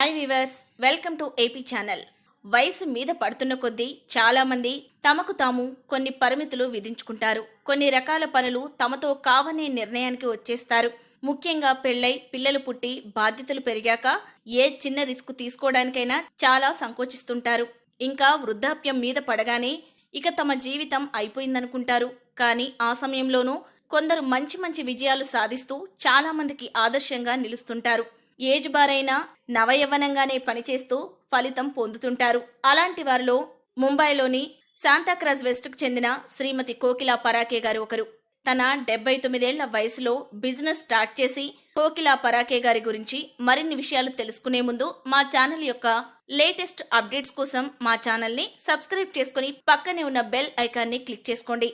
Hi weavers, welcome to AP channel. వయసు మీద పడుతున్న కొద్దీ చాలామంది తమకు తాము కొన్ని పరిమితులు విధించుకుంటారు. కొన్ని రకాల పనులు తమతో కావనే నిర్ణయానికి వచ్చేస్తారు. ముఖ్యంగా పెళ్ళై పిల్లలు పుట్టి బాధ్యతలు పెరిగాక ఏ చిన్న రిస్క్ తీసుకోవడానికైనా చాలా సంకోచిస్తుంటారు. ఇంకా వృద్ధాప్యం మీద పడగానే ఇక తమ జీవితం అయిపోయిందనుకుంటారు. కానీ ఆ సమయంలోనూ కొందరు మంచి మంచి విజయాలు సాధిస్తూ చాలామందికి ఆదర్శంగా నిలుస్తుంటారు. ఏజ్ బారైనా నవయవ్వనంగానే పనిచేస్తూ ఫలితం పొందుతుంటారు. అలాంటి వారిలో ముంబైలోని శాంతాక్రాజ్ వెస్ట్కు చెందిన శ్రీమతి కోకిలా పరాకే గారు ఒకరు. తన 79 వయసులో బిజినెస్ స్టార్ట్ చేసి కోకిలా పరాకే గారి గురించి మరిన్ని విషయాలు తెలుసుకునే ముందు మా ఛానల్ యొక్క లేటెస్ట్ అప్డేట్స్ కోసం మా ఛానల్ని సబ్స్క్రైబ్ చేసుకుని పక్కనే ఉన్న బెల్ ఐకాన్ని క్లిక్ చేసుకోండి.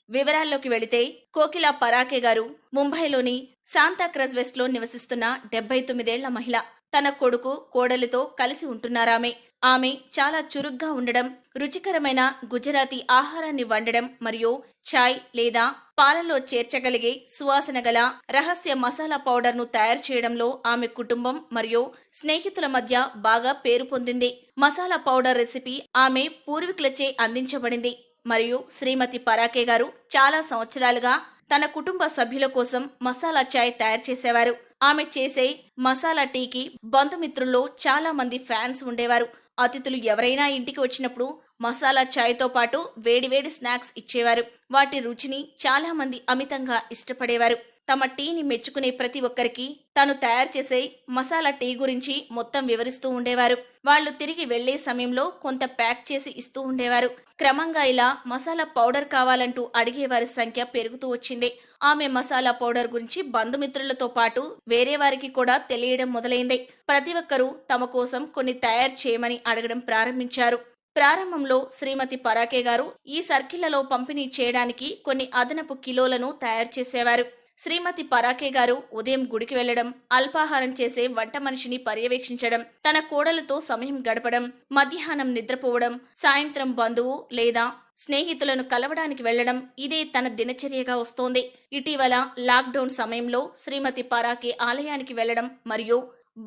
వివరాల్లోకి వెళితే కోకిలా పరాకే గారు ముంబైలోని శాంతాక్రజ్ వెస్ట్ లో నివసిస్తున్న 79 మహిళ. తన కొడుకు కోడలితో కలిసి ఉంటున్నారామె. ఆమె చాలా చురుగ్గా ఉండడం, రుచికరమైన గుజరాతీ ఆహారాన్ని వండడం మరియు చాయ్ లేదా పాలలో చేర్చగలిగే సువాసన గల రహస్య మసాలా పౌడర్ను తయారు చేయడంలో ఆమె కుటుంబం మరియు స్నేహితుల మధ్య బాగా పేరు పొందింది. మసాలా పౌడర్ రెసిపీ ఆమె పూర్వీకులచే అందించబడింది మరియు శ్రీమతి పరాకే గారు చాలా సంవత్సరాలుగా తన కుటుంబ సభ్యుల కోసం మసాలా చాయ్ తయారు చేసేవారు. ఆమె చేసే మసాలా టీకి బంధుమిత్రుల్లో చాలా మంది ఫ్యాన్స్ ఉండేవారు. అతిథులు ఎవరైనా ఇంటికి వచ్చినప్పుడు మసాలా చాయ్తో పాటు వేడివేడి స్నాక్స్ ఇచ్చేవారు. వాటి రుచిని చాలా మంది అమితంగా ఇష్టపడేవారు. తమ టీని మెచ్చుకునే ప్రతి ఒక్కరికి తను తయారు చేసే మసాలా టీ గురించి మొత్తం వివరిస్తూ ఉండేవారు. వాళ్ళు తిరిగి వెళ్లే సమయంలో కొంత ప్యాక్ చేసి ఇస్తూ ఉండేవారు. క్రమంగా ఇలా మసాలా పౌడర్ కావాలంటూ అడిగేవారి సంఖ్య పెరుగుతూ వచ్చింది. ఆమె మసాలా పౌడర్ గురించి బంధుమిత్రులతో పాటు వేరే వారికి కూడా తెలియడం మొదలైంది. ప్రతి ఒక్కరూ తమ కోసం కొన్ని తయారు చేయమని అడగడం ప్రారంభించారు. ప్రారంభంలో శ్రీమతి పరాకే గారు ఈ సర్కిళ్లలో పంపిణీ చేయడానికి కొన్ని అదనపు కిలోలను తయారు చేసేవారు. శ్రీమతి పరాకే గారు ఉదయం గుడికి వెళ్లడం, అల్పాహారం చేసే వంట మనిషిని పర్యవేక్షించడం, తన కోడలతో సమయం గడపడం, మధ్యాహ్నం నిద్రపోవడం, సాయంత్రం బంధువు లేదా స్నేహితులను కలవడానికి వెళ్లడం ఇదే తన దినచర్యగా వస్తోంది. ఇటీవల లాక్డౌన్ సమయంలో శ్రీమతి పరాకే ఆలయానికి వెళ్లడం మరియు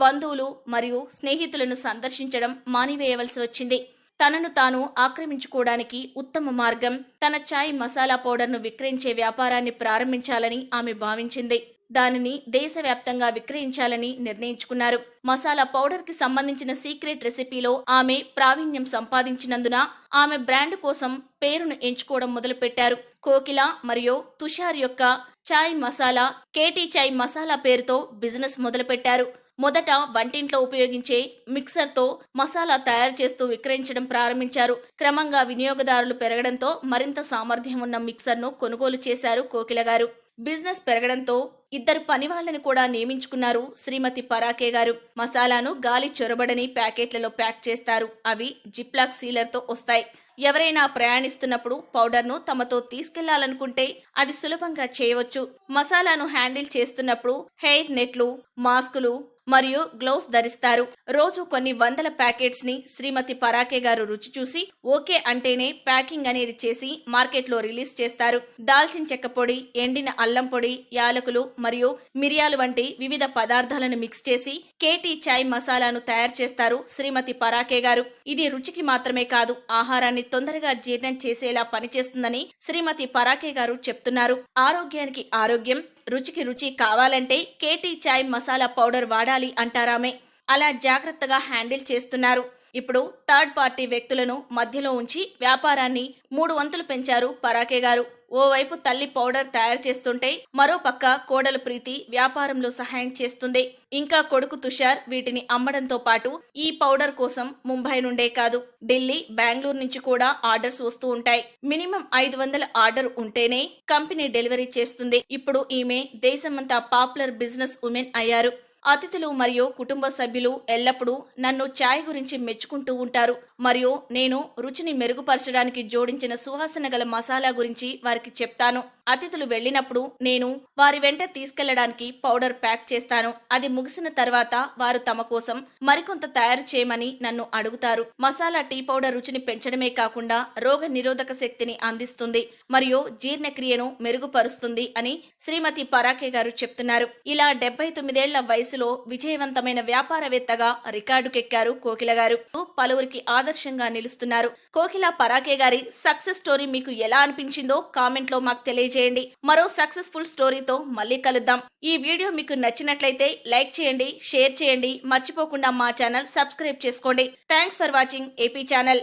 బంధువులు మరియు స్నేహితులను సందర్శించడం మానివేయవలసి వచ్చింది. తనను తాను ఆక్రమించుకోవడానికి ఉత్తమ మార్గం తన చాయ్ మసాలా పౌడర్ను విక్రయించే వ్యాపారాన్ని ప్రారంభించాలని ఆమె భావించింది. దానిని దేశవ్యాప్తంగా విక్రయించాలని నిర్ణయించుకున్నారు. మసాలా పౌడర్ కి సంబంధించిన సీక్రెట్ రెసిపీలో ఆమె ప్రావీణ్యం సంపాదించినందున ఆమె బ్రాండ్ కోసం పేరును ఎంచుకోవడం మొదలుపెట్టారు. కోకిల మరియు తుషార్ యొక్క చాయ్ మసాలా కేటీ చాయ్ మసాలా పేరుతో బిజినెస్ మొదలుపెట్టారు. మొదట వంటింట్లో ఉపయోగించే మిక్సర్తో మసాలా తయారు చేస్తూ విక్రయించడం ప్రారంభించారు. క్రమంగా వినియోగదారులు పెరగడంతో మరింత సామర్థ్యం ఉన్న మిక్సర్ను కొనుగోలు చేశారు కోకిల గారు. బిజినెస్ పెరగడంతో 2 పనివాళ్లను కూడా నియమించుకున్నారు శ్రీమతి పరాకే గారు. మసాలాను గాలి చొరబడని ప్యాకెట్లలో ప్యాక్ చేస్తారు. అవి జిప్లాక్ సీలర్తో వస్తాయి. ఎవరైనా ప్రయాణిస్తున్నప్పుడు పౌడర్ను తమతో తీసుకెళ్లాలనుకుంటే అది సులభంగా చేయవచ్చు. మసాలాను హ్యాండిల్ చేస్తున్నప్పుడు హెయిర్ నెట్లు, మాస్కులు మరియు గ్లౌస్ ధరిస్తారు. రోజు కొన్ని వందల ప్యాకెట్స్ ని శ్రీమతి పరాకే గారు రుచి చూసి ఓకే అంటేనే ప్యాకింగ్ అనేది చేసి మార్కెట్లో రిలీజ్ చేస్తారు. దాల్చిన చెక్క పొడి, ఎండిన అల్లం పొడి, యాలకులు మరియు మిరియాలు వంటి వివిధ పదార్థాలను మిక్స్ చేసి కేటీ చాయ్ మసాలాను తయారు చేస్తారు శ్రీమతి పరాకే గారు. ఇది రుచికి మాత్రమే కాదు, ఆహారాన్ని తొందరగా జీర్ణం చేసేలా పనిచేస్తుందని శ్రీమతి పరాకే గారు చెప్తున్నారు. ఆరోగ్యానికి ఆరోగ్యం, రుచికి రుచి కావాలంటే కేటీ చాయ్ మసాలా పౌడర్ వాడాలి అంటారామే. అలా జాగ్రత్తగా హ్యాండిల్ చేస్తున్నారు. ఇప్పుడు థర్డ్ పార్టీ వ్యక్తులను మధ్యలో ఉంచి వ్యాపారాన్ని 3 వంతులు పెంచారు పరాకే గారు. ఓవైపు తల్లి పౌడర్ తయారు చేస్తుంటే మరో పక్క కోడలు ప్రీతి వ్యాపారంలో సహాయం చేస్తుంది. ఇంకా కొడుకు తుషార్ వీటిని అమ్మడంతో పాటు ఈ పౌడర్ కోసం ముంబై నుండే కాదు, ఢిల్లీ, బెంగళూరు నుంచి కూడా ఆర్డర్స్ వస్తూ ఉంటాయి. మినిమం 500 ఆర్డర్ ఉంటేనే కంపెనీ డెలివరీ చేస్తుంది. ఇప్పుడు ఈమె దేశమంతా పాపులర్ బిజినెస్ ఉమెన్ అయ్యారు. అతిథులు మరియు కుటుంబ సభ్యులు ఎల్లప్పుడూ నన్ను చాయ్ గురించి మెచ్చుకుంటూ ఉంటారు మరియు నేను రుచిని మెరుగుపరచడానికి జోడించిన సువాసన గల మసాలా గురించి వారికి చెప్తాను. అతిథులు వెళ్ళినప్పుడు నేను వారి వెంట తీసుకెళ్లడానికి పౌడర్ ప్యాక్ చేస్తాను. అది ముగిసిన తర్వాత వారు తమ కోసం మరికొంత తయారు చేయమని నన్ను అడుగుతారు. మసాలా టీ పౌడర్ రుచిని పెంచడమే కాకుండా రోగ నిరోధక శక్తిని అందిస్తుంది మరియు జీర్ణక్రియను మెరుగుపరుస్తుంది అని శ్రీమతి పరాకే గారు చెప్తున్నారు. ఇలా 79 ఏళ్ల వయసు వయసులో విజయవంతమైన వ్యాపారవేత్తగా రికార్డుకెక్కారు కోకిల గారు. పలువురికి ఆదర్శంగా నిలుస్తున్నారు. కోకిల పరాకే గారి సక్సెస్ స్టోరీ మీకు ఎలా అనిపించిందో కామెంట్ లో మాకు తెలియజేయండి. మరో సక్సెస్ఫుల్ స్టోరీతో మళ్ళీ కలుద్దాం. ఈ వీడియో మీకు నచ్చినట్లయితే లైక్ చేయండి, షేర్ చేయండి, మర్చిపోకుండా మా ఛానల్ సబ్స్క్రైబ్ చేసుకోండి. Thanks for watching AP channel.